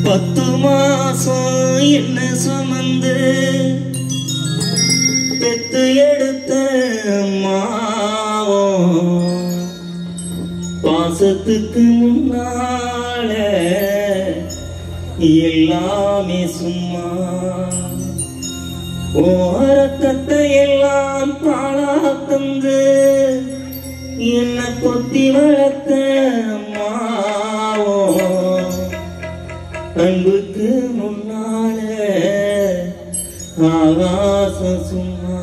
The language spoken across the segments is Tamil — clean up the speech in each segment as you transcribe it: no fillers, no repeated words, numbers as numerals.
10 மாசம் என்ன சுமந்து பெத்து எடுத்த அம்மாவோ பாசத்துக்கு முன்னால எல்லாமே சும்மா ஓரக்கத்தை எல்லாம் பாழா தந்து என்ன கொத்தி வளர்த்த அம்மாவோ அன்புக்கு முன்னால ஆகாசம் சும்மா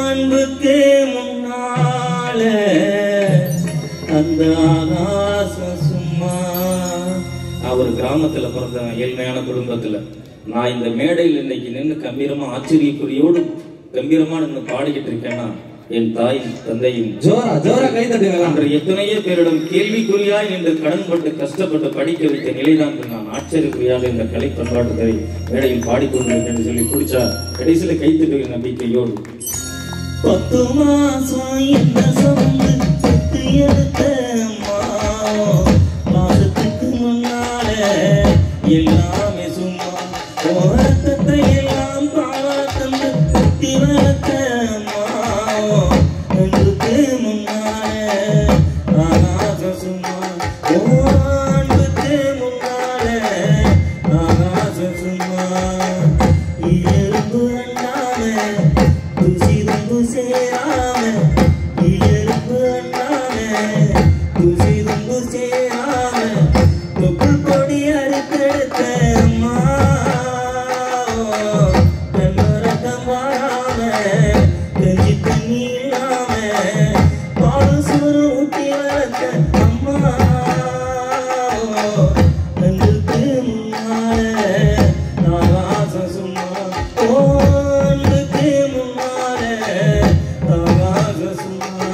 அன்புக்கு முன்னால அந்த ஆகாசம் சும்மா. அவர் கிராமத்துல பிறந்த ஏழ்மையான குடும்பத்துல நான் இந்த மேடையில் இன்னைக்கு நின்று கம்பீரமா ஆச்சரியக்குறியோடு கம்பீரமா நின்று பாடிக்கிட்டு இருக்கேன்னா என் தாய் தந்தையும் அன்று எத்தனையோ பேரிடம் கேள்விக்குறியாய் நின்று கடன்பட்டு கஷ்டப்பட்டு படிக்க வைத்த நிலைதான் நான் ஆச்சரியக்குறியாக இந்த கலை பண்பாட்டு மேடையில் பாடிக்கொண்டிருக்கேன் சொல்லி பிடிச்சா கடைசியில கைத்தட்டு நம்பிக்கையோடு 10 மாசம் என்ன சுமந்து பெத்து எடுத்த அம்மாவோ மாசத்துக்கு முன்னால எல்லாமே சும்மா ஓரத்தை எல்லாம் பாழா தந்து கொத்தி வளர்த்த அம்மாவோ அன்புக்கு முன்னால ஆகாசம் சும்மா அன்புக்கு முன்னால ஆகாசம் சும்மா. எறும்பு அண்ணாம துசி தும்பு சேராம எறும்பு அண்ணாம துசி தும்பு சேராம தொப்புள் கொடி அறுத்தெடுத்த அம்மா கண்ணரக்கம் வாராம கஞ்சி தண்ணி இல்லாம பாடு சோறு ஊட்டி வளர்த்த அம்மா அன்புக்கு முன்னால ஆகாசம் சும்மா அன்புக்கு முன்னால ஆகாசம் சும்மா.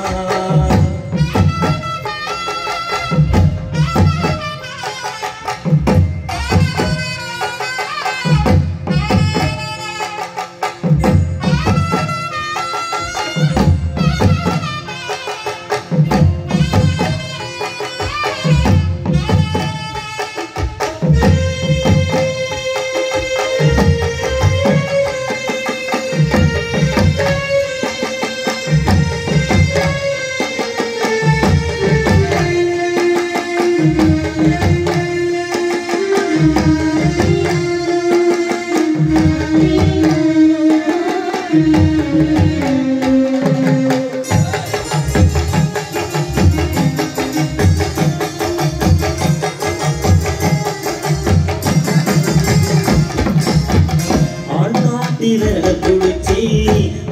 குடிச்சி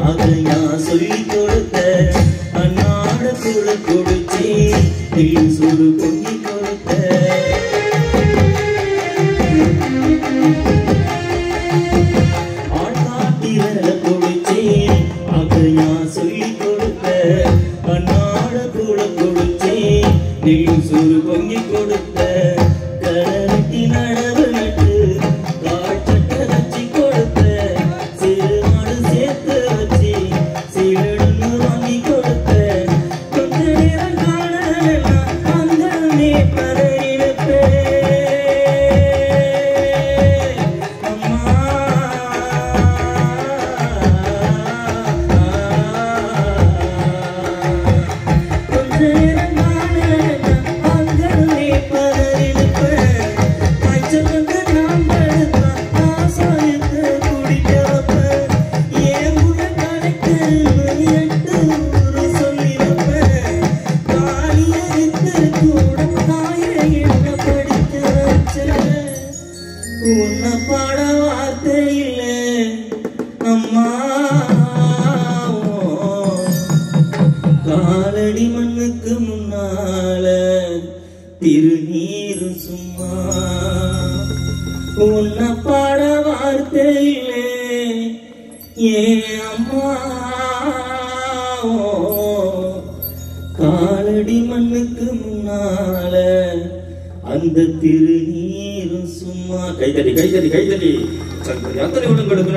அதை நான் சொல்லி கொடுத்த அன்னாட கூட குடிச்சி சுடு பொங்கி கொடுத்த ஆட்டாட்டில குடிச்சி அதை நான் சொல்லி கொடுத்த அன்னாட கூட குடிச்சி சுடு பொங்கி கொடுத்த கரட்டி நடவு நட்டு காட்சட்ட வச்சு கொடுத்த சிறுமாடு சேர்த்து வச்சு சீரடுன்னு வாங்கி கொடுத்த கொஞ்ச நேரம் காண அந்த நீ பதறிடுப்பே அம்மா கொஞ்ச நேரம் காண அந்த நீ பதறிடுப்பே பச்சைக்கு நாம் படுத்தா ஆசாயத்து குடிக்க வைப்ப ஏன் உள்ள கணக்கு எட்டு ஊரு சொல்லி வைப்ப காலிய இத்து கூட தாய என்ன படிக்க வச்ச உன்னை பாட வார்த்தை இல்லை அம்மா காலடி மண்ணுக்கு முன்னால திருநீரும் சும்மா உன்னை பாட வார்த்தை இல்லை ஏன் அம்மா காலடி மண்ணுக்கு முன்னால அந்த திருநீரும் சும்மா. கைதடி கைதடி கைதடி அத்தனை விடுங்களுக்கு